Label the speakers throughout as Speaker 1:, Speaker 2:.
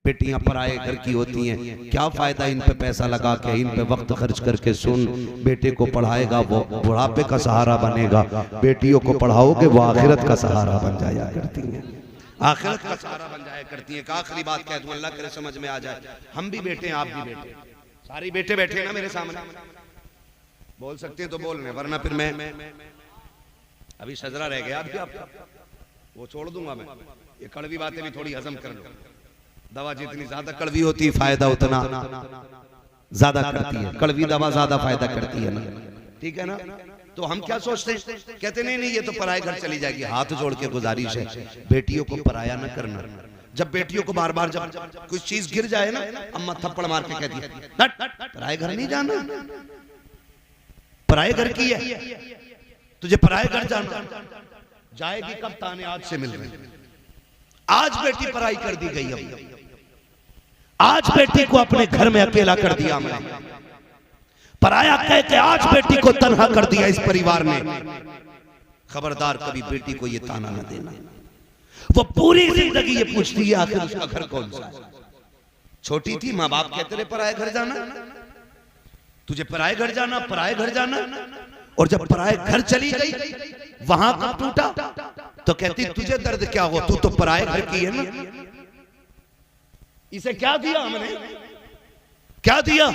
Speaker 1: बेटियां पराए घर की होती हैं, क्या फायदा इन पे पैसा लगा के, इन पे वक्त खर्च करके। सुन, बेटे को पढ़ाएगा वो बुढ़ापे का सहारा बनेगा, बेटियों को पढ़ाओगे वो आखिरत का सहारा बन जाया करती हैं, आखिरत का सहारा बन जाया करती है। आखिरी बात कह दूं, अल्लाह करे समझ में आ जाए, हम भी बेटे हैं आप भी बेटे, सारी बेटे बैठे हैं ना मेरे सामने, बोल सकते हैं तो बोल रहे, वरना फिर मैं अभी सजरा रह गया, अभी आप वो छोड़ दूंगा मैं। ये कड़वी बातें भी थोड़ी हजम कर लो, दवा जितनी ज्यादा कड़वी होती है फायदा उतना ज्यादा करती है, कड़वी दवा ज्यादा फायदा करती है ना, ठीक है ना। तो हम क्या सोचते हैं, कहते नहीं नहीं ये तो पराए घर चली जाएगी। हाथ जोड़ के गुजारिश है, बेटियों को पराया न करना। जब बेटियों को बार बार जब कुछ चीज गिर जाए ना, अम्मा थप्पड़ मार के कहती है पराए घर नहीं जाना, पराए घर की है, तुझे पराए घर जाना। जाएगी कब, ताने आज से मिल रहे हैं। आज बेटी पराई कर दी गई, आज बेटी को अपने घर में अकेला कर दिया हमने, पराया कह के आज बेटी को तन्हा कर दिया इस परिवार ने। खबरदार कभी बेटी को ये ताना न देना, वो पूरी जिंदगी ये पूछती है आखिर उसका घर कौन सा है। छोटी थी माँ बाप कहते रहे पराए घर जाना, तुझे पराए घर जाना, पराए घर जाना, और जब पराए घर चली गई वहां कब टूटा तो कहती तुझे दर्द क्या हो, तू तो पराए घर की है ना। इसे क्या दिया हमने, क्या दिया।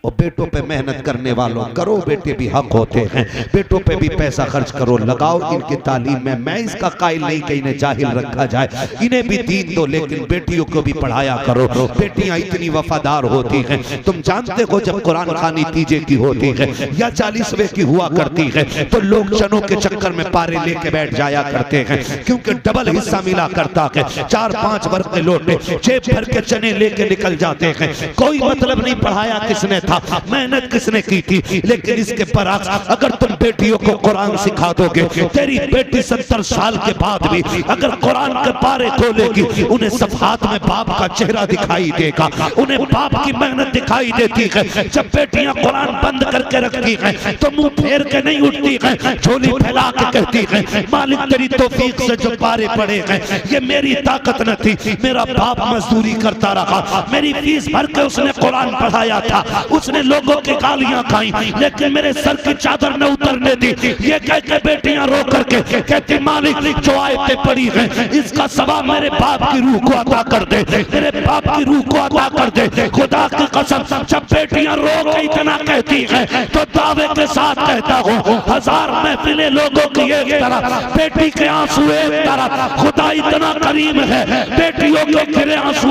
Speaker 1: और बेटों पे मेहनत करने वालों, करो, बेटे भी हक होते हैं, बेटों पे भी पैसा खर्च करो, लगाओ इनकी तालीम में। मैं इसका कायल नहीं कि इन्हें जाहिल रखा जाए, इन्हें भी दीन दो, लेकिन बेटियों को भी पढ़ाया करो। बेटियां इतनी वफादार होती हैं, तुम जानते हो जब कुरान खानी तीजे की होती है या 40वें की हुआ करती है तो लोग चनों के चक्कर में पारे लेके बैठ जाया करते हैं, क्योंकि डबल हिस्सा मिला करता है। 4-5 वर्ग के लोटे जेब भर के चने लेके निकल जाते हैं। कोई मतलब नहीं पढ़ाया किसने था, मेहनत किसने की थी, लेकिन इसके बरअक्स अगर तुम बेटियों को कुरान सिखा दोगे, तेरी बेटी 70 साल के बाद भी अगर कुरान के पारे खोलेगी, उन्हें सफात में बाप का चेहरा दिखाई देगा, उन्हें बाप की मेहनत दिखाई देती है। जब बेटियां कुरान बंद करके रखती हैं तो मुंह फेर के नहीं उठती हैं, झोली फैला के कहती हैं मालिक तेरी तौफीक से जो पारे पड़े हैं, ये मेरी ताकत न थी, मेरा बाप मजदूरी करता रहा, मेरी फीस भर के उसने कुरान पढ़ाया था, उसने लोगों की गालियां खाई, लेकिन मेरे सर की चादर न उतरने दी। ये कह के बेटियां रो करके कहती मालिक जो आयतें पड़ी हैं इसका सवाब मेरे बाप की रूह को अता कर दे, मेरे बाप की रूह को अता कर दे। खुदा की कसम जब बेटियां रो के इतना कहती हैं तो दावे के साथ कहता हूँ 1000 महफिलें लोगों की एक तरफ, बेटी के आंसू एक तरफ। खुदा इतना करीम है, बेटियों के गिरे आंसू